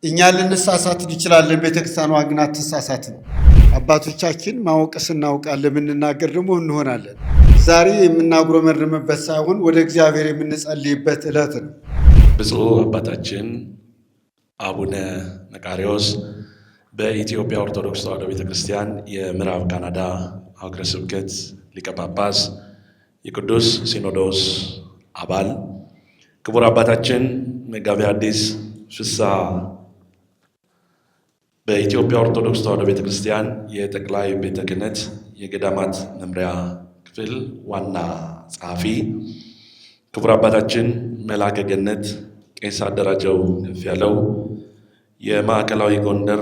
እኛ ልንሳሳት እንችላለን፣ ቤተክርስቲያኗ ግን አትሳሳትም። አባቶቻችን ማወቅ ስናውቃለን፣ የምንናገር ደግሞ እንሆናለን። ዛሬ የምናጉረመርምበት ሳይሆን ወደ እግዚአብሔር የምንጸልይበት ዕለት ነው። ብፁዕ አባታችን አቡነ መቃርዮስ በኢትዮጵያ ኦርቶዶክስ ተዋሕዶ ቤተክርስቲያን የምዕራብ ካናዳ ሀገረ ስብከት ሊቀ ጳጳስ፣ የቅዱስ ሲኖዶስ አባል፣ ክቡር አባታችን መጋቤ ሐዲስ ፍስሐ በኢትዮጵያ ኦርቶዶክስ ተዋሕዶ ቤተክርስቲያን የጠቅላይ ቤተ ክህነት የገዳማት መምሪያ ክፍል ዋና ጸሐፊ፣ ክቡር አባታችን መልአከ ገነት ቄስ አደራጀው ከፍያለው የማዕከላዊ ጎንደር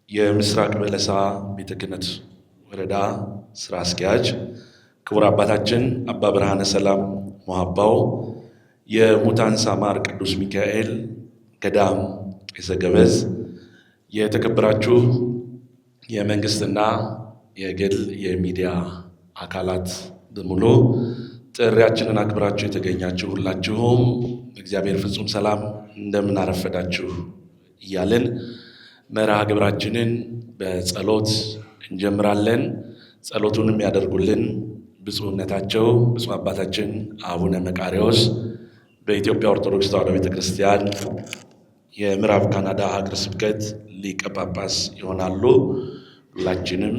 የምስራቅ በለሳ ቤተ ክህነት ወረዳ ስራ አስኪያጅ፣ ክቡር አባታችን አባ ብርሃነ ሰላም ሞሐባው የሙታንሳ ማር ቅዱስ ሚካኤል ገዳም ቄሰ ገበዝ፣ የተከበራችሁ የመንግስትና የግል የሚዲያ አካላት በሙሉ ጥሪያችንን አክብራችሁ የተገኛችሁ ሁላችሁም እግዚአብሔር ፍጹም ሰላም እንደምን አረፈዳችሁ እያልን መርሃ ግብራችንን በጸሎት እንጀምራለን። ጸሎቱንም ያደርጉልን ብፁዕነታቸው ብፁዕ አባታችን አቡነ መቃርዮስ በኢትዮጵያ ኦርቶዶክስ ተዋሕዶ ቤተክርስቲያን የምዕራብ ካናዳ ሀገረ ስብከት ሊቀ ጳጳስ ይሆናሉ። ሁላችንም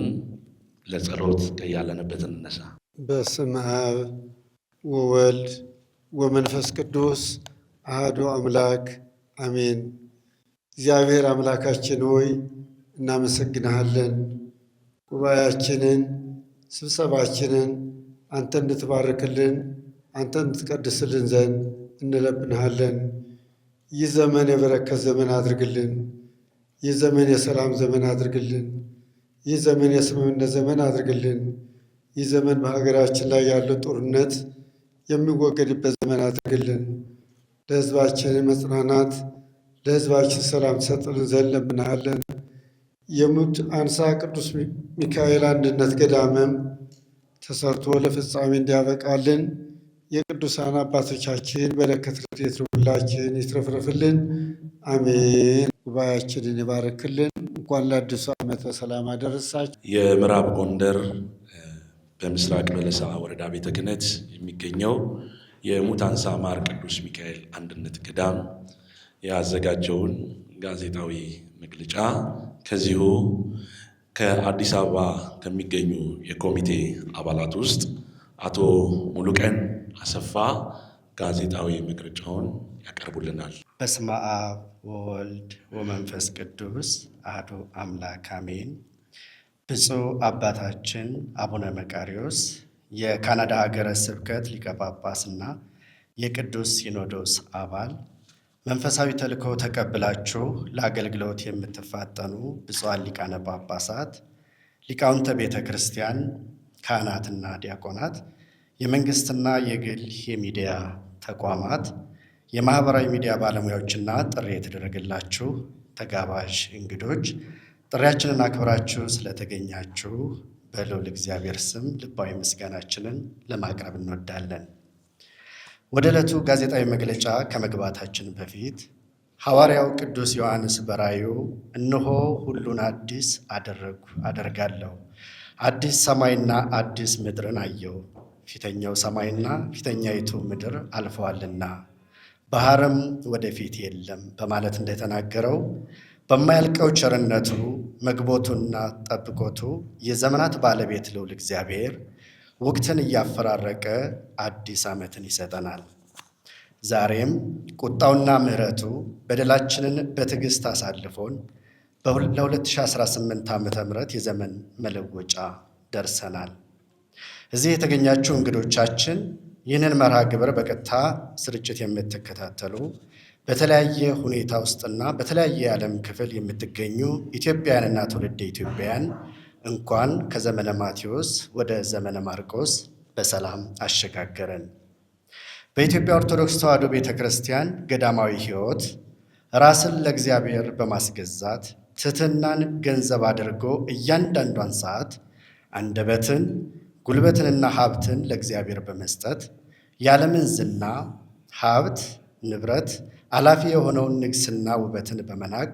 ለጸሎት ከያለንበት እንነሳ። በስመ አብ ወወልድ ወመንፈስ ቅዱስ አሐዱ አምላክ አሜን። እግዚአብሔር አምላካችን ሆይ እናመሰግንሃለን። ጉባኤያችንን ስብሰባችንን አንተ እንድትባርክልን አንተ እንድትቀድስልን ዘንድ እንለምንሃለን። ይህ ዘመን የበረከት ዘመን አድርግልን። ይህ ዘመን የሰላም ዘመን አድርግልን። ይህ ዘመን የስምምነት ዘመን አድርግልን። ይህ ዘመን በሀገራችን ላይ ያለው ጦርነት የሚወገድበት ዘመን አድርግልን። ለሕዝባችን መጽናናት፣ ለሕዝባችን ሰላም ትሰጥልን ዘንድ እንለምንሃለን። የሙት አንሳ ቅዱስ ሚካኤል አንድነት ገዳምም ተሰርቶ ለፍጻሜ እንዲያበቃልን የቅዱሳን አባቶቻችን በረከት ረድኤት ሁላችን ይትረፍረፍልን፣ አሜን። ጉባኤያችንን ይባርክልን። እንኳን ለአዲሱ ዓመት በሰላም አደረሳችሁ። የምዕራብ ጎንደር በምስራቅ በለሳ ወረዳ ቤተ ክህነት የሚገኘው የሙታንሳ ማር ቅዱስ ሚካኤል አንድነት ገዳም ያዘጋጀውን ጋዜጣዊ መግለጫ ከዚሁ ከአዲስ አበባ ከሚገኙ የኮሚቴ አባላት ውስጥ አቶ ሙሉቀን አሰፋ ጋዜጣዊ መግለጫውን ያቀርቡልናል። በስመ አብ ወወልድ ወመንፈስ ቅዱስ አሐዱ አምላክ አሜን። ብፁዕ አባታችን አቡነ መቃርዮስ የካናዳ ሀገረ ስብከት ሊቀ ጳጳስና የቅዱስ ሲኖዶስ አባል፣ መንፈሳዊ ተልእኮ ተቀብላችሁ ለአገልግሎት የምትፋጠኑ ብፁዓን ሊቃነ ጳጳሳት፣ ሊቃውንተ ቤተ ክርስቲያን፣ ካህናትና ዲያቆናት፣ የመንግስትና የግል የሚዲያ ተቋማት፣ የማህበራዊ ሚዲያ ባለሙያዎችና ጥሪ የተደረገላችሁ ተጋባዥ እንግዶች ጥሪያችንን አክብራችሁ ስለተገኛችሁ በልዑል እግዚአብሔር ስም ልባዊ ምስጋናችንን ለማቅረብ እንወዳለን። ወደ ዕለቱ ጋዜጣዊ መግለጫ ከመግባታችን በፊት ሐዋርያው ቅዱስ ዮሐንስ በራእዩ እነሆ ሁሉን አዲስ አደርጋለሁ፣ አዲስ ሰማይና አዲስ ምድርን አየሁ፣ ፊተኛው ሰማይና ፊተኛይቱ ምድር አልፈዋልና ባህርም ወደፊት የለም በማለት እንደተናገረው በማያልቀው ቸርነቱ መግቦቱና ጠብቆቱ የዘመናት ባለቤት ልዑል እግዚአብሔር ወቅትን እያፈራረቀ አዲስ ዓመትን ይሰጠናል። ዛሬም ቁጣውና ምሕረቱ በደላችንን በትዕግሥት አሳልፎን ለ2018 ዓ.ም የዘመን መለወጫ ደርሰናል። እዚህ የተገኛችሁ እንግዶቻችን፣ ይህንን መርሃ ግብር በቀጥታ ስርጭት የምትከታተሉ በተለያየ ሁኔታ ውስጥና በተለያየ የዓለም ክፍል የምትገኙ ኢትዮጵያውያንና ትውልደ ኢትዮጵያውያን እንኳን ከዘመነ ማቴዎስ ወደ ዘመነ ማርቆስ በሰላም አሸጋገረን። በኢትዮጵያ ኦርቶዶክስ ተዋሕዶ ቤተ ክርስቲያን ገዳማዊ ሕይወት ራስን ለእግዚአብሔር በማስገዛት ትሕትናን ገንዘብ አድርጎ እያንዳንዷን ሰዓት አንደበትን፣ ጉልበትንና ሀብትን ለእግዚአብሔር በመስጠት የዓለምን ዝና፣ ሀብት፣ ንብረት አላፊ የሆነውን ንግስና ውበትን በመናቅ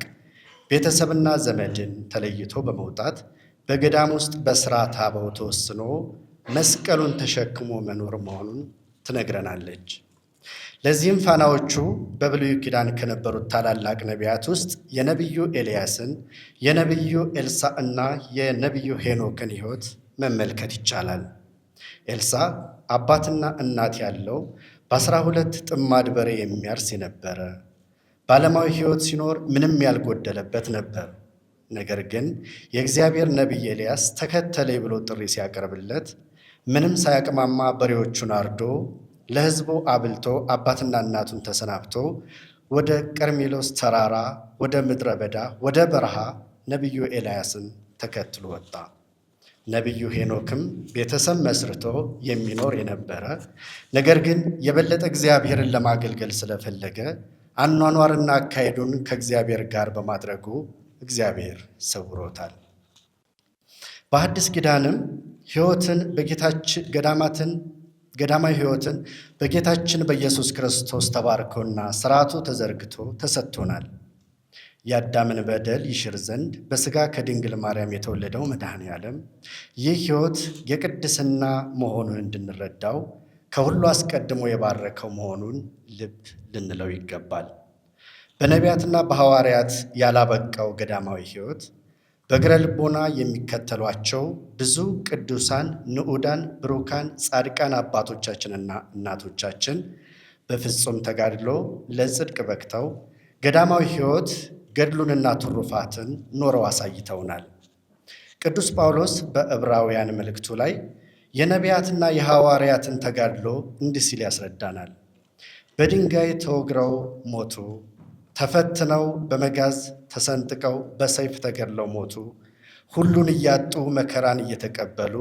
ቤተሰብና ዘመድን ተለይቶ በመውጣት በገዳም ውስጥ በሥርዓተ አበው ተወስኖ መስቀሉን ተሸክሞ መኖር መሆኑን ትነግረናለች። ለዚህም ፋናዎቹ በብሉይ ኪዳን ከነበሩት ታላላቅ ነቢያት ውስጥ የነቢዩ ኤልያስን፣ የነቢዩ ኤልሳዕ እና የነቢዩ ሄኖክን ሕይወት መመልከት ይቻላል። ኤልሳዕ አባትና እናት ያለው በ12 ጥማድ በሬ የሚያርስ የነበረ በዓለማዊ ሕይወት ሲኖር ምንም ያልጎደለበት ነበር። ነገር ግን የእግዚአብሔር ነቢይ ኤልያስ ተከተለኝ ብሎ ጥሪ ሲያቀርብለት ምንም ሳያቅማማ በሬዎቹን አርዶ ለሕዝቡ አብልቶ አባትና እናቱን ተሰናብቶ ወደ ቀርሜሎስ ተራራ፣ ወደ ምድረ በዳ፣ ወደ በረሃ ነቢዩ ኤልያስን ተከትሎ ወጣ። ነቢዩ ሄኖክም ቤተሰብ መስርቶ የሚኖር የነበረ ነገር ግን የበለጠ እግዚአብሔርን ለማገልገል ስለፈለገ አኗኗርና አካሄዱን ከእግዚአብሔር ጋር በማድረጉ እግዚአብሔር ሰውሮታል። በአዲስ ኪዳንም ሕይወትን በጌታችን ገዳማዊ ሕይወትን በጌታችን በኢየሱስ ክርስቶስ ተባርኮና ሥርዓቱ ተዘርግቶ ተሰጥቶናል። የአዳምን በደል ይሽር ዘንድ በሥጋ ከድንግል ማርያም የተወለደው መድኃኔ ዓለም ይህ ሕይወት የቅድስና መሆኑን እንድንረዳው ከሁሉ አስቀድሞ የባረከው መሆኑን ልብ ልንለው ይገባል። በነቢያትና በሐዋርያት ያላበቃው ገዳማዊ ሕይወት በእግረ ልቦና የሚከተሏቸው ብዙ ቅዱሳን፣ ንዑዳን፣ ብሩካን፣ ጻድቃን አባቶቻችንና እናቶቻችን በፍጹም ተጋድሎ ለጽድቅ በቅተው ገዳማዊ ሕይወት ገድሉንና ትሩፋትን ኖረው አሳይተውናል። ቅዱስ ጳውሎስ በዕብራውያን መልእክቱ ላይ የነቢያትና የሐዋርያትን ተጋድሎ እንዲህ ሲል ያስረዳናል። በድንጋይ ተወግረው ሞቱ፣ ተፈትነው በመጋዝ ተሰንጥቀው በሰይፍ ተገድለው ሞቱ፣ ሁሉን እያጡ መከራን እየተቀበሉ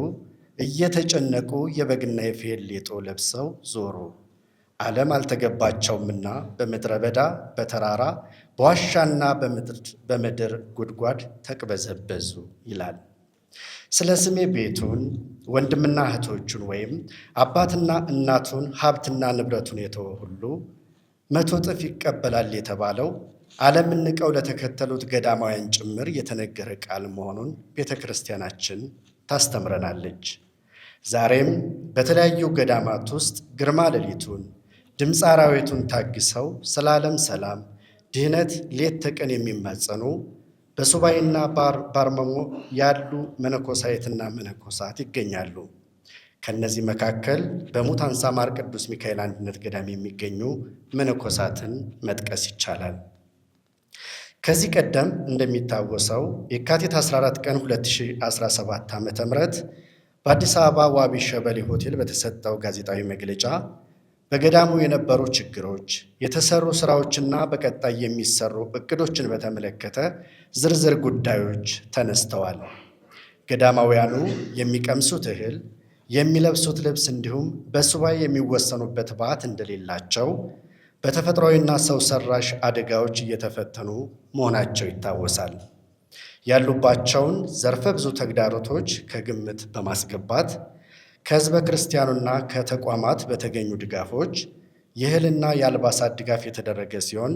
እየተጨነቁ የበግና የፍየል ሌጦ ለብሰው ዞሩ። ዓለም አልተገባቸውምና በምድረ በዳ በተራራ በዋሻና በምድር ጉድጓድ ተቅበዘበዙ ይላል። ስለ ስሜ ቤቱን ወንድምና እህቶቹን ወይም አባትና እናቱን ሀብትና ንብረቱን የተወ ሁሉ 100 እጥፍ ይቀበላል የተባለው ዓለምን ንቀው ለተከተሉት ገዳማውያን ጭምር የተነገረ ቃል መሆኑን ቤተ ክርስቲያናችን ታስተምረናለች። ዛሬም በተለያዩ ገዳማት ውስጥ ግርማ ሌሊቱን ድምፀ አራዊቱን ታግሰው ስለ ዓለም ሰላም ድህነት ሌት ተቀን የሚማጸኑ በሱባኤና ባርመሞ ያሉ መነኮሳይትና መነኮሳት ይገኛሉ። ከነዚህ መካከል በሙታንሳ ማር ቅዱስ ሚካኤል አንድነት ገዳም የሚገኙ መነኮሳትን መጥቀስ ይቻላል። ከዚህ ቀደም እንደሚታወሰው የካቲት 14 ቀን 2017 ዓ.ም በአዲስ አበባ ዋቢ ሸበሌ ሆቴል በተሰጠው ጋዜጣዊ መግለጫ በገዳሙ የነበሩ ችግሮች፣ የተሰሩ ስራዎችና በቀጣይ የሚሰሩ እቅዶችን በተመለከተ ዝርዝር ጉዳዮች ተነስተዋል። ገዳማውያኑ የሚቀምሱት እህል፣ የሚለብሱት ልብስ እንዲሁም በሱባኤ የሚወሰኑበት ባት እንደሌላቸው በተፈጥሯዊና ሰው ሰራሽ አደጋዎች እየተፈተኑ መሆናቸው ይታወሳል። ያሉባቸውን ዘርፈ ብዙ ተግዳሮቶች ከግምት በማስገባት ከሕዝበ ክርስቲያኑና ከተቋማት በተገኙ ድጋፎች የእህልና የአልባሳት ድጋፍ የተደረገ ሲሆን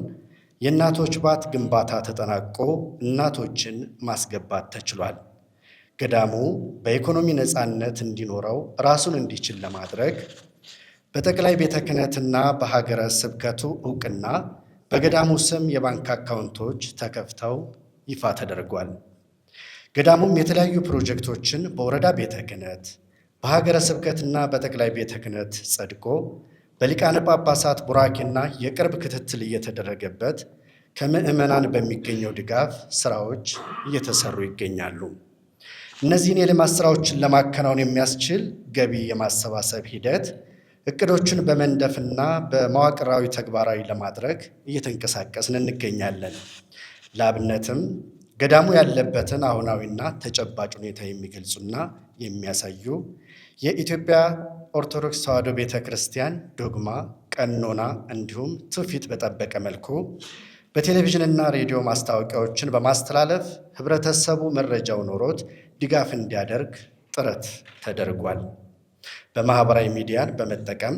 የእናቶች ባት ግንባታ ተጠናቆ እናቶችን ማስገባት ተችሏል። ገዳሙ በኢኮኖሚ ነፃነት እንዲኖረው ራሱን እንዲችል ለማድረግ በጠቅላይ ቤተ ክህነትና በሀገረ ስብከቱ ዕውቅና በገዳሙ ስም የባንክ አካውንቶች ተከፍተው ይፋ ተደርጓል። ገዳሙም የተለያዩ ፕሮጀክቶችን በወረዳ ቤተ ክህነት በሀገረ ስብከትና በጠቅላይ ቤተ ክህነት ጸድቆ በሊቃነ ጳጳሳት ቡራኬና የቅርብ ክትትል እየተደረገበት ከምዕመናን በሚገኘው ድጋፍ ስራዎች እየተሰሩ ይገኛሉ። እነዚህን የልማት ስራዎችን ለማከናወን የሚያስችል ገቢ የማሰባሰብ ሂደት እቅዶችን በመንደፍና በመዋቅራዊ ተግባራዊ ለማድረግ እየተንቀሳቀስን እንገኛለን። ለአብነትም ገዳሙ ያለበትን አሁናዊና ተጨባጭ ሁኔታ የሚገልጹና የሚያሳዩ የኢትዮጵያ ኦርቶዶክስ ተዋሕዶ ቤተ ክርስቲያን ዶግማ፣ ቀኖና እንዲሁም ትውፊት በጠበቀ መልኩ በቴሌቪዥንና ሬዲዮ ማስታወቂያዎችን በማስተላለፍ ህብረተሰቡ መረጃው ኖሮት ድጋፍ እንዲያደርግ ጥረት ተደርጓል። በማህበራዊ ሚዲያን በመጠቀም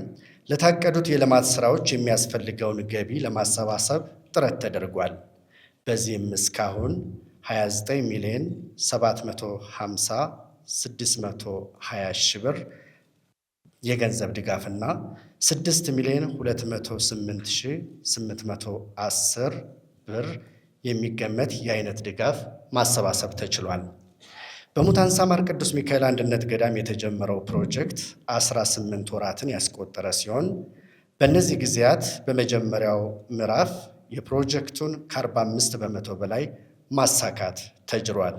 ለታቀዱት የልማት ስራዎች የሚያስፈልገውን ገቢ ለማሰባሰብ ጥረት ተደርጓል። በዚህም እስካሁን 29,750,620 ሺህ ብር የገንዘብ ድጋፍና 6,208,810 ብር የሚገመት የአይነት ድጋፍ ማሰባሰብ ተችሏል። በሙታንሳ ማር ቅዱስ ሚካኤል አንድነት ገዳም የተጀመረው ፕሮጀክት 18 ወራትን ያስቆጠረ ሲሆን በእነዚህ ጊዜያት በመጀመሪያው ምዕራፍ የፕሮጀክቱን ከ45 በመቶ በላይ ማሳካት ተችሏል።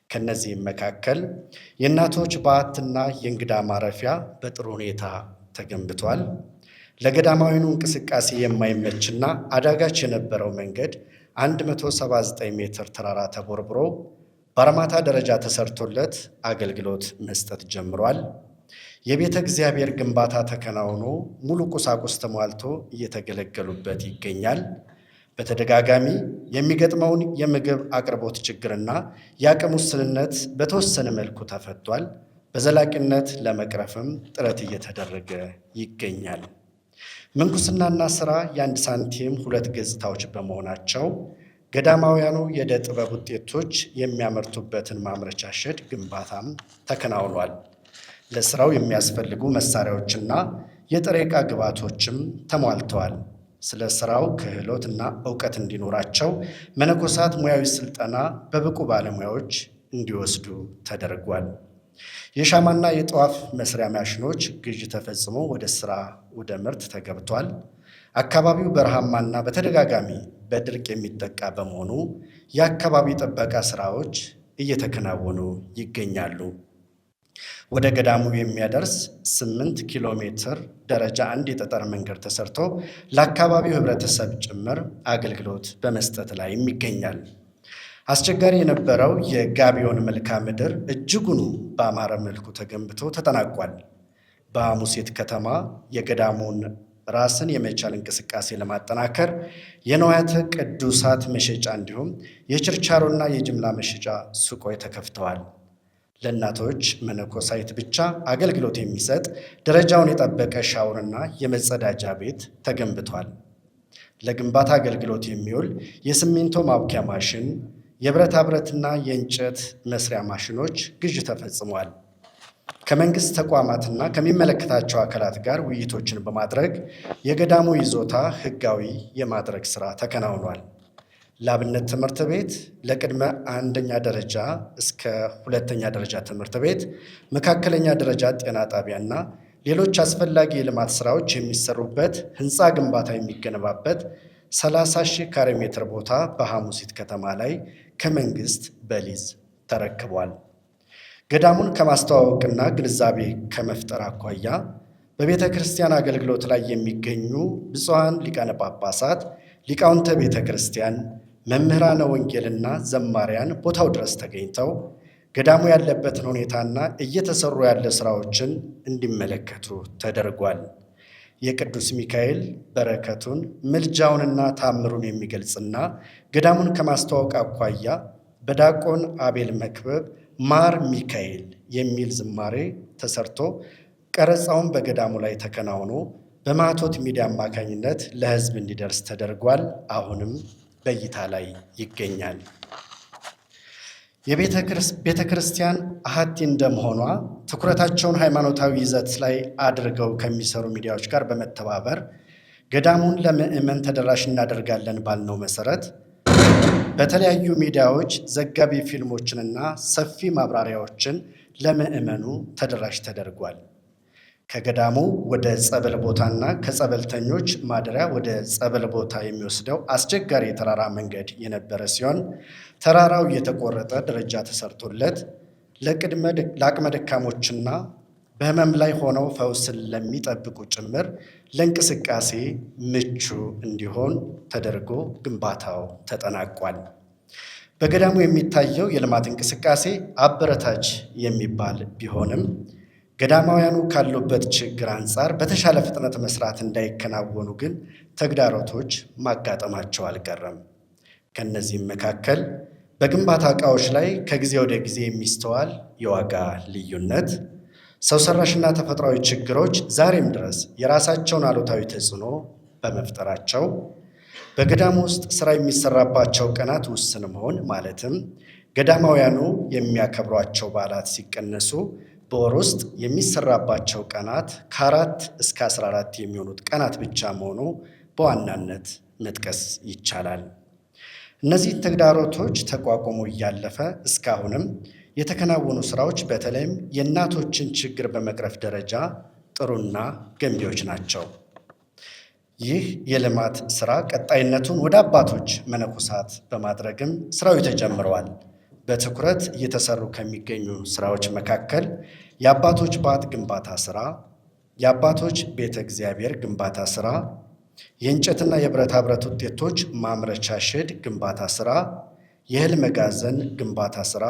ከነዚህም መካከል የእናቶች በዓትና የእንግዳ ማረፊያ በጥሩ ሁኔታ ተገንብቷል። ለገዳማዊኑ እንቅስቃሴ የማይመችና አዳጋች የነበረው መንገድ 179 ሜትር ተራራ ተቦርብሮ በአርማታ ደረጃ ተሰርቶለት አገልግሎት መስጠት ጀምሯል። የቤተ እግዚአብሔር ግንባታ ተከናውኖ ሙሉ ቁሳቁስ ተሟልቶ እየተገለገሉበት ይገኛል። በተደጋጋሚ የሚገጥመውን የምግብ አቅርቦት ችግርና የአቅም ውስንነት በተወሰነ መልኩ ተፈቷል። በዘላቂነት ለመቅረፍም ጥረት እየተደረገ ይገኛል። ምንኩስናና ስራ የአንድ ሳንቲም ሁለት ገጽታዎች በመሆናቸው ገዳማውያኑ የዕደ ጥበብ ውጤቶች የሚያመርቱበትን ማምረቻ ሼድ ግንባታም ተከናውኗል። ለስራው የሚያስፈልጉ መሳሪያዎችና የጥሬ ዕቃ ግብዓቶችም ተሟልተዋል። ስለ ስራው ክህሎትና እውቀት እንዲኖራቸው መነኮሳት ሙያዊ ስልጠና በብቁ ባለሙያዎች እንዲወስዱ ተደርጓል። የሻማና የጠዋፍ መስሪያ ማሽኖች ግዥ ተፈጽሞ ወደ ምርት ተገብቷል። አካባቢው በረሃማና በተደጋጋሚ በድርቅ የሚጠቃ በመሆኑ የአካባቢ ጥበቃ ስራዎች እየተከናወኑ ይገኛሉ። ወደ ገዳሙ የሚያደርስ 8 ኪሎ ሜትር ደረጃ 1 የጠጠር መንገድ ተሰርቶ ለአካባቢው ህብረተሰብ ጭምር አገልግሎት በመስጠት ላይ ይገኛል። አስቸጋሪ የነበረው የጋቢዮን መልክዓ ምድር እጅጉኑ በአማረ መልኩ ተገንብቶ ተጠናቋል። በሐሙሴት ከተማ የገዳሙን ራስን የመቻል እንቅስቃሴ ለማጠናከር የንዋያተ ቅዱሳት መሸጫ እንዲሁም የችርቻሮና የጅምላ መሸጫ ሱቆች ተከፍተዋል። ለእናቶች መነኮሳይት ብቻ አገልግሎት የሚሰጥ ደረጃውን የጠበቀ ሻወርና የመጸዳጃ ቤት ተገንብቷል። ለግንባታ አገልግሎት የሚውል የሲሚንቶ ማቡኪያ ማሽን፣ የብረታ ብረትና የእንጨት መስሪያ ማሽኖች ግዥ ተፈጽሟል። ከመንግስት ተቋማትና ከሚመለከታቸው አካላት ጋር ውይይቶችን በማድረግ የገዳሙ ይዞታ ህጋዊ የማድረግ ስራ ተከናውኗል። ለአብነት ትምህርት ቤት፣ ለቅድመ አንደኛ ደረጃ እስከ ሁለተኛ ደረጃ ትምህርት ቤት፣ መካከለኛ ደረጃ ጤና ጣቢያና ሌሎች አስፈላጊ የልማት ስራዎች የሚሰሩበት ህንፃ ግንባታ የሚገነባበት 30,000 ካሬ ሜትር ቦታ በሐሙሲት ከተማ ላይ ከመንግስት በሊዝ ተረክቧል። ገዳሙን ከማስተዋወቅና ግንዛቤ ከመፍጠር አኳያ በቤተ ክርስቲያን አገልግሎት ላይ የሚገኙ ብፁዓን ሊቃነ ጳጳሳት፣ ሊቃውንተ ቤተ ክርስቲያን፣ መምህራነ ወንጌልና ዘማሪያን ቦታው ድረስ ተገኝተው ገዳሙ ያለበትን ሁኔታና እየተሰሩ ያለ ስራዎችን እንዲመለከቱ ተደርጓል። የቅዱስ ሚካኤል በረከቱን ምልጃውንና ታምሩን የሚገልጽና ገዳሙን ከማስተዋወቅ አኳያ በዲያቆን አቤል መክበብ ማር ሚካኤል የሚል ዝማሬ ተሰርቶ ቀረጻውን በገዳሙ ላይ ተከናውኖ በማቶት ሚዲያ አማካኝነት ለሕዝብ እንዲደርስ ተደርጓል። አሁንም በእይታ ላይ ይገኛል። የቤተ ክርስቲያን አሐቲ እንደመሆኗ ትኩረታቸውን ሃይማኖታዊ ይዘት ላይ አድርገው ከሚሰሩ ሚዲያዎች ጋር በመተባበር ገዳሙን ለምዕመን ተደራሽ እናደርጋለን ባልነው መሰረት በተለያዩ ሚዲያዎች ዘጋቢ ፊልሞችንና ሰፊ ማብራሪያዎችን ለምዕመኑ ተደራሽ ተደርጓል። ከገዳሙ ወደ ጸበል ቦታና ከጸበልተኞች ማደሪያ ወደ ጸበል ቦታ የሚወስደው አስቸጋሪ የተራራ መንገድ የነበረ ሲሆን ተራራው እየተቆረጠ ደረጃ ተሰርቶለት ለአቅመ ደካሞችና በሕመም ላይ ሆነው ፈውስን ለሚጠብቁ ጭምር ለእንቅስቃሴ ምቹ እንዲሆን ተደርጎ ግንባታው ተጠናቋል። በገዳሙ የሚታየው የልማት እንቅስቃሴ አበረታች የሚባል ቢሆንም ገዳማውያኑ ካሉበት ችግር አንጻር በተሻለ ፍጥነት መስራት እንዳይከናወኑ ግን ተግዳሮቶች ማጋጠማቸው አልቀረም። ከእነዚህም መካከል በግንባታ ዕቃዎች ላይ ከጊዜ ወደ ጊዜ የሚስተዋል የዋጋ ልዩነት፣ ሰው ሰራሽና ተፈጥሯዊ ችግሮች ዛሬም ድረስ የራሳቸውን አሉታዊ ተጽዕኖ በመፍጠራቸው በገዳሙ ውስጥ ስራ የሚሰራባቸው ቀናት ውስን መሆን ማለትም ገዳማውያኑ የሚያከብሯቸው በዓላት ሲቀነሱ በወር ውስጥ የሚሰራባቸው ቀናት ከ4 እስከ 14 የሚሆኑት ቀናት ብቻ መሆኑ በዋናነት መጥቀስ ይቻላል። እነዚህ ተግዳሮቶች ተቋቁሞ እያለፈ እስካሁንም የተከናወኑ ስራዎች በተለይም የእናቶችን ችግር በመቅረፍ ደረጃ ጥሩና ገንቢዎች ናቸው። ይህ የልማት ስራ ቀጣይነቱን ወደ አባቶች መነኮሳት በማድረግም ስራው ተጀምረዋል። በትኩረት እየተሰሩ ከሚገኙ ስራዎች መካከል የአባቶች ባት ግንባታ ስራ፣ የአባቶች ቤተ እግዚአብሔር ግንባታ ስራ፣ የእንጨትና የብረታ ብረት ውጤቶች ማምረቻ ሼድ ግንባታ ስራ፣ የእህል መጋዘን ግንባታ ስራ፣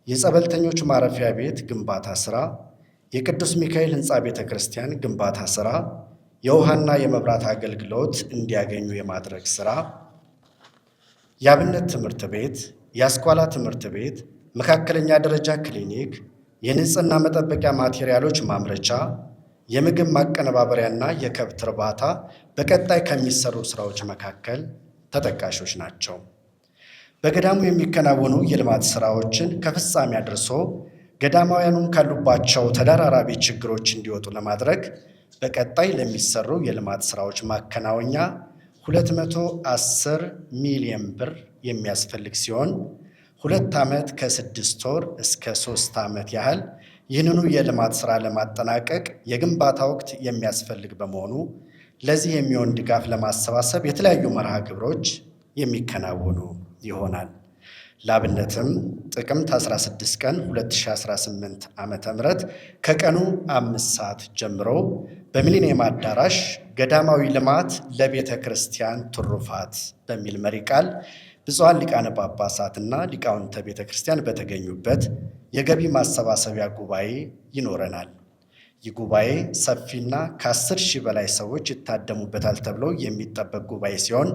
የጸበልተኞች ማረፊያ ቤት ግንባታ ስራ፣ የቅዱስ ሚካኤል ህንፃ ቤተ ክርስቲያን ግንባታ ስራ፣ የውሃና የመብራት አገልግሎት እንዲያገኙ የማድረግ ስራ፣ የአብነት ትምህርት ቤት፣ የአስኳላ ትምህርት ቤት፣ መካከለኛ ደረጃ ክሊኒክ፣ የንጽህና መጠበቂያ ማቴሪያሎች ማምረቻ፣ የምግብ ማቀነባበሪያና የከብት እርባታ በቀጣይ ከሚሰሩ ስራዎች መካከል ተጠቃሾች ናቸው። በገዳሙ የሚከናወኑ የልማት ስራዎችን ከፍጻሜ አድርሶ ገዳማውያኑን ካሉባቸው ተደራራቢ ችግሮች እንዲወጡ ለማድረግ በቀጣይ ለሚሰሩ የልማት ስራዎች ማከናወኛ 210 ሚሊዮን ብር የሚያስፈልግ ሲሆን 2 ዓመት ከ6 ወር እስከ 3 ዓመት ያህል ይህንኑ የልማት ስራ ለማጠናቀቅ የግንባታ ወቅት የሚያስፈልግ በመሆኑ ለዚህ የሚሆን ድጋፍ ለማሰባሰብ የተለያዩ መርሃ ግብሮች የሚከናወኑ ይሆናል። ለአብነትም ጥቅምት 16 ቀን 2018 ዓ.ም ከቀኑ 5 ሰዓት ጀምሮ በሚሊኒየም አዳራሽ ገዳማዊ ልማት ለቤተ ክርስቲያን ትሩፋት በሚል መሪ ቃል ብፁዓን ሊቃነ ጳጳሳትና ሊቃውንተ ቤተ ክርስቲያን በተገኙበት የገቢ ማሰባሰቢያ ጉባኤ ይኖረናል። ይህ ጉባኤ ሰፊና ከ10 ሺህ በላይ ሰዎች ይታደሙበታል ተብሎ የሚጠበቅ ጉባኤ ሲሆን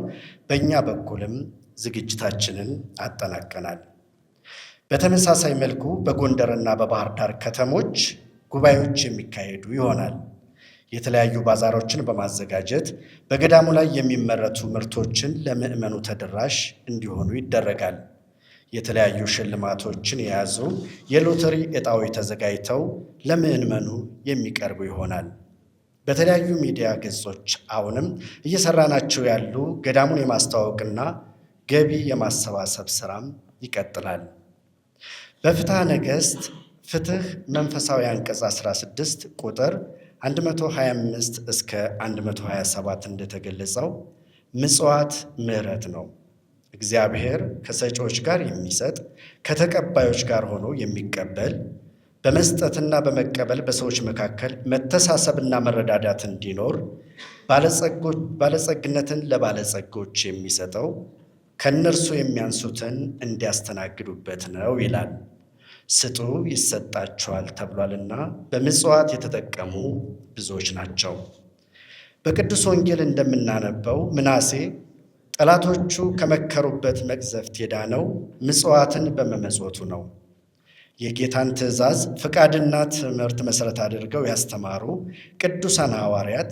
በእኛ በኩልም ዝግጅታችንን አጠናቀናል። በተመሳሳይ መልኩ በጎንደርና በባህር ዳር ከተሞች ጉባኤዎች የሚካሄዱ ይሆናል። የተለያዩ ባዛሮችን በማዘጋጀት በገዳሙ ላይ የሚመረቱ ምርቶችን ለምዕመኑ ተደራሽ እንዲሆኑ ይደረጋል። የተለያዩ ሽልማቶችን የያዙ የሎተሪ ዕጣዎች ተዘጋጅተው ለምዕመኑ የሚቀርቡ ይሆናል። በተለያዩ ሚዲያ ገጾች አሁንም እየሰራናቸው ያሉ ገዳሙን የማስተዋወቅና ገቢ የማሰባሰብ ስራም ይቀጥላል። በፍትሐ ነገሥት ፍትሕ መንፈሳዊ አንቀጽ 16 ቁጥር 125 እስከ 127 እንደተገለጸው ምጽዋት ምሕረት ነው። እግዚአብሔር ከሰጪዎች ጋር የሚሰጥ ከተቀባዮች ጋር ሆኖ የሚቀበል በመስጠትና በመቀበል በሰዎች መካከል መተሳሰብና መረዳዳት እንዲኖር ባለጸግነትን ለባለጸጎች የሚሰጠው ከእነርሱ የሚያንሱትን እንዲያስተናግዱበት ነው ይላል። ስጡ ይሰጣችኋል ተብሏልና በምጽዋት የተጠቀሙ ብዙዎች ናቸው። በቅዱስ ወንጌል እንደምናነበው ምናሴ ጠላቶቹ ከመከሩበት መቅዘፍት የዳነው ምጽዋትን በመመጽወቱ ነው። የጌታን ትእዛዝ ፍቃድና ትምህርት መሠረት አድርገው ያስተማሩ ቅዱሳን ሐዋርያት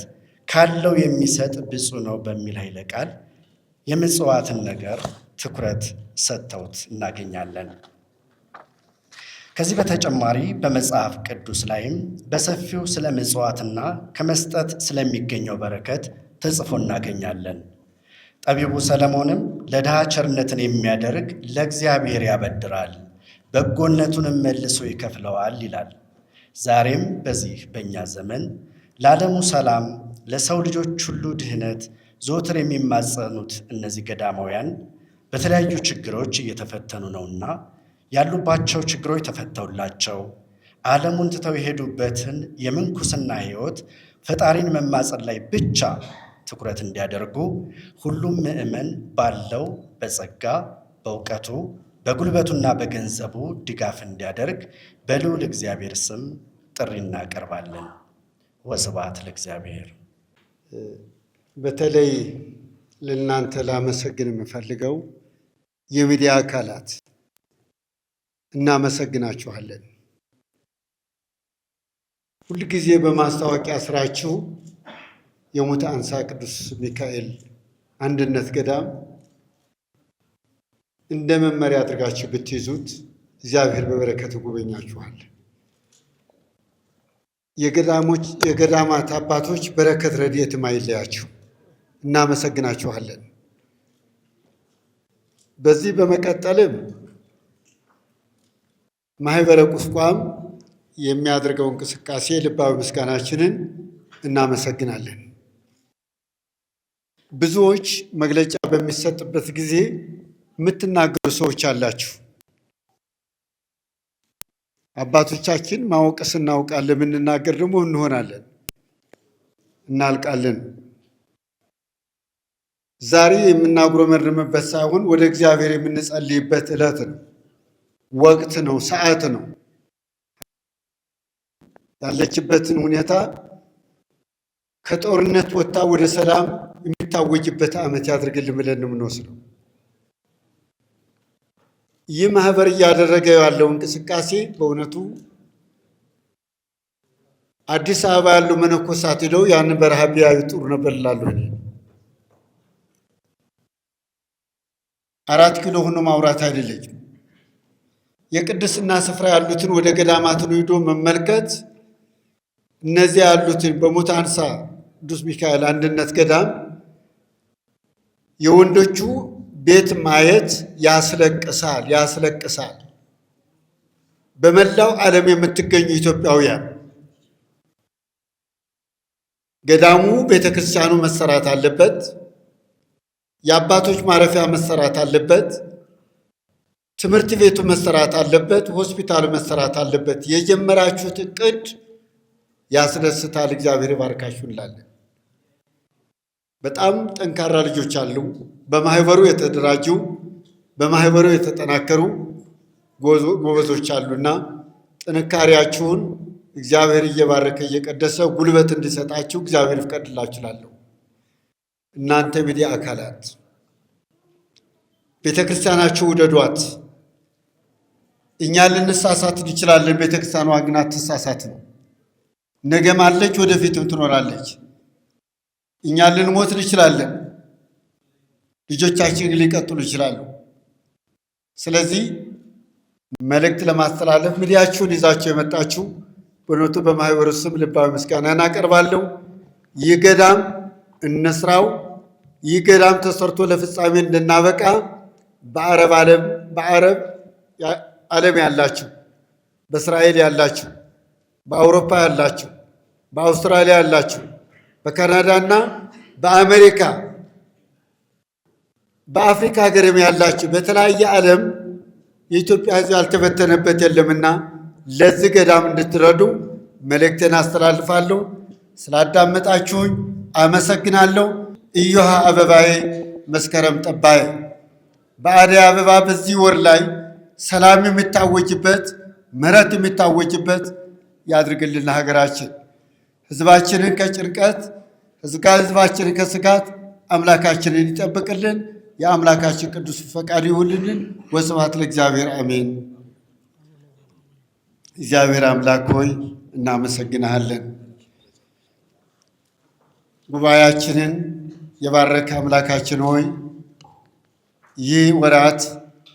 ካለው የሚሰጥ ብፁዕ ነው በሚል ኃይለ ቃል የምጽዋትን ነገር ትኩረት ሰጥተውት እናገኛለን። ከዚህ በተጨማሪ በመጽሐፍ ቅዱስ ላይም በሰፊው ስለ ምጽዋትና ከመስጠት ስለሚገኘው በረከት ተጽፎ እናገኛለን። ጠቢቡ ሰለሞንም ለድሃ ቸርነትን የሚያደርግ ለእግዚአብሔር ያበድራል፣ በጎነቱንም መልሶ ይከፍለዋል ይላል። ዛሬም በዚህ በእኛ ዘመን ለዓለሙ ሰላም፣ ለሰው ልጆች ሁሉ ድህነት ዘወትር የሚማጸኑት እነዚህ ገዳማውያን በተለያዩ ችግሮች እየተፈተኑ ነውና ያሉባቸው ችግሮች ተፈተውላቸው ዓለሙን ትተው የሄዱበትን የምንኩስና ሕይወት ፈጣሪን መማጸን ላይ ብቻ ትኩረት እንዲያደርጉ ሁሉም ምዕመን ባለው በጸጋ በእውቀቱ በጉልበቱና በገንዘቡ ድጋፍ እንዲያደርግ በልዑል እግዚአብሔር ስም ጥሪ እናቀርባለን። ወስብሐት ለእግዚአብሔር። በተለይ ለእናንተ ላመሰግን የምፈልገው የሚዲያ አካላት እናመሰግናችኋለን። ሁልጊዜ በማስታወቂያ ስራችሁ የሙት አንሳ ቅዱስ ሚካኤል አንድነት ገዳም እንደ መመሪያ አድርጋችሁ ብትይዙት እግዚአብሔር በበረከት ይጎበኛችኋል። የገዳማት አባቶች በረከት ረድኤትም አይለያችሁ። እናመሰግናችኋለን። በዚህ በመቀጠልም ማህበረ ቁስቋም የሚያደርገው እንቅስቃሴ ልባዊ ምስጋናችንን እናመሰግናለን። ብዙዎች መግለጫ በሚሰጥበት ጊዜ የምትናገሩ ሰዎች አላችሁ። አባቶቻችን ማወቅስ እናውቃለን፣ የምንናገር ደግሞ እንሆናለን፣ እናልቃለን። ዛሬ የምናጉረመርምበት ሳይሆን ወደ እግዚአብሔር የምንጸልይበት ዕለት ነው፣ ወቅት ነው፣ ሰዓት ነው። ያለችበትን ሁኔታ ከጦርነት ወጥታ ወደ ሰላም የሚታወጅበት ዓመት ያድርግልን ብለን ነው የምንወስደው። ይህ ማህበር እያደረገ ያለው እንቅስቃሴ በእውነቱ አዲስ አበባ ያሉ መነኮሳት ሄደው ያንን በረሃ ቢያዩ ጥሩ ነበር እላለሁ እኔ። 4 ኪሎ ሆኖ ማውራት አይደለም። የቅድስና ስፍራ ያሉትን ወደ ገዳማትን ሄዶ መመልከት፣ እነዚያ ያሉትን በሙት አንሳ ቅዱስ ሚካኤል አንድነት ገዳም የወንዶቹ ቤት ማየት ያስለቅሳል፣ ያስለቅሳል። በመላው ዓለም የምትገኙ ኢትዮጵያውያን ገዳሙ ቤተክርስቲያኑ መሰራት አለበት። የአባቶች ማረፊያ መሰራት አለበት። ትምህርት ቤቱ መሰራት አለበት። ሆስፒታሉ መሰራት አለበት። የጀመራችሁት እቅድ ያስደስታል። እግዚአብሔር ይባርካችሁ እንላለን። በጣም ጠንካራ ልጆች አሉ። በማህበሩ የተደራጁ በማህበሩ የተጠናከሩ ጎበዞች አሉና ጥንካሬያችሁን እግዚአብሔር እየባረከ እየቀደሰ ጉልበት እንዲሰጣችሁ እግዚአብሔር ይፍቀድላችሁ እላለሁ። እናንተ ሚዲያ አካላት ቤተክርስቲያናችሁ ውደዷት። እኛ ልንሳሳት እንችላለን፣ ቤተክርስቲያኗ ግን አትሳሳትም። ነገም አለች፣ ወደፊትም ትኖራለች። እኛ ልንሞት እንችላለን፣ ልጆቻችን ሊቀጥሉ ይችላሉ። ስለዚህ መልእክት ለማስተላለፍ ሚዲያችሁን ይዛችሁ የመጣችሁ በእውነቱ በማህበሩ ስም ልባዊ ምስጋና እናቀርባለሁ። ይህ ገዳም እንስራው። ይህ ገዳም ተሰርቶ ለፍጻሜ እንድናበቃ በአረብ ዓለም ያላችሁ፣ በእስራኤል ያላችሁ፣ በአውሮፓ ያላችሁ፣ በአውስትራሊያ ያላችሁ፣ በካናዳና በአሜሪካ በአፍሪካ ሀገርም ያላችሁ በተለያየ ዓለም የኢትዮጵያ ሕዝብ ያልተበተነበት የለምና ለዚህ ገዳም እንድትረዱ መልእክቴን አስተላልፋለሁ። ስላዳመጣችሁኝ አመሰግናለሁ። እዮሃ አበባዬ መስከረም ጠባዬ። በአደይ አበባ በዚህ ወር ላይ ሰላም የሚታወጅበት ምሕረት የሚታወጅበት ያድርግልን። ሀገራችን ሕዝባችንን ከጭንቀት ሕዝባችንን ከስጋት አምላካችንን ይጠብቅልን። የአምላካችን ቅዱስ ፈቃድ ይሁንልን። ወስብሐት ለእግዚአብሔር አሜን። እግዚአብሔር አምላክ ሆይ እናመሰግናለን። ጉባኤያችንን የባረከ አምላካችን ሆይ ይህ ወራት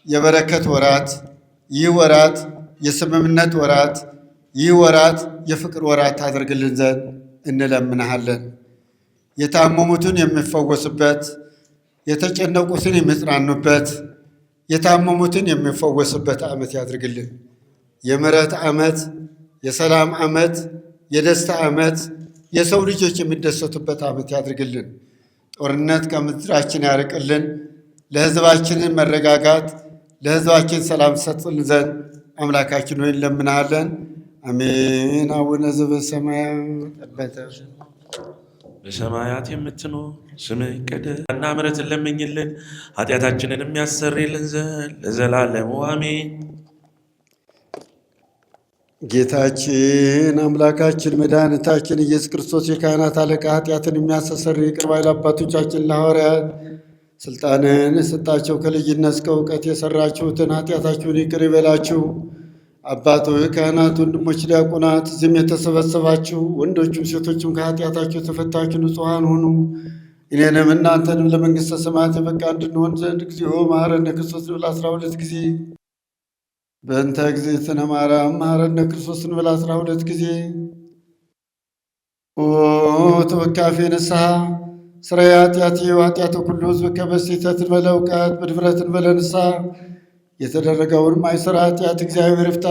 የበረከት ወራት፣ ይህ ወራት የስምምነት ወራት፣ ይህ ወራት የፍቅር ወራት አድርግልን ዘንድ እንለምንሃለን። የታመሙትን የሚፈወስበት፣ የተጨነቁትን የሚጽናኑበት፣ የታመሙትን የሚፈወስበት ዓመት ያድርግልን። የምሕረት ዓመት፣ የሰላም ዓመት፣ የደስታ ዓመት፣ የሰው ልጆች የሚደሰቱበት ዓመት ያድርግልን። ጦርነት ከምድራችን ያርቅልን። ለሕዝባችንን መረጋጋት፣ ለሕዝባችን ሰላም ሰጥልን ዘንድ አምላካችን ሆይ እንለምናለን። አሜን። አቡነ ዘበሰማያት በሰማያት የምትኖር ስምህ ይቀደስ እና ምሕረትን ለምኝልን ኃጢአታችንን የሚያሰርይልን ዘንድ ለዘላለሙ አሜን። ጌታችን አምላካችን መድኃኒታችን ኢየሱስ ክርስቶስ የካህናት አለቃ ኃጢአትን የሚያስተሰርይ ይቅር ባይ ለአባቶቻችን ለሐዋርያት ስልጣንን የሰጣቸው ከልጅነት እስከ እውቀት የሰራችሁትን ኃጢአታችሁን ይቅር ይበላችሁ። አባቶች ካህናት፣ ወንድሞች ዲያቆናት፣ እዚህም የተሰበሰባችሁ ወንዶችም ሴቶችም ከኃጢአታችሁ የተፈታችሁ ንጹሐን ሁኑ። እኔንም እናንተንም ለመንግሥተ ሰማያት የበቃ እንድንሆን ዘንድ እግዚኦ መሐረነ ክርስቶስ እንበል 12 ጊዜ። በእንተ እግዝእትነ ማርያም መሐረነ ክርስቶስ እንበል 12 ጊዜ። ኦ ተወካፌ ንስሐ ስራዬ ኃጢአቴ ኃጢአተ ኩሉ ሕዝብ ከበስሕተት እንበለ እውቀት በድፍረት እንበለ ንስሐ የተደረገውን ማይሰራ ኃጢአት እግዚአብሔር ይፍታ።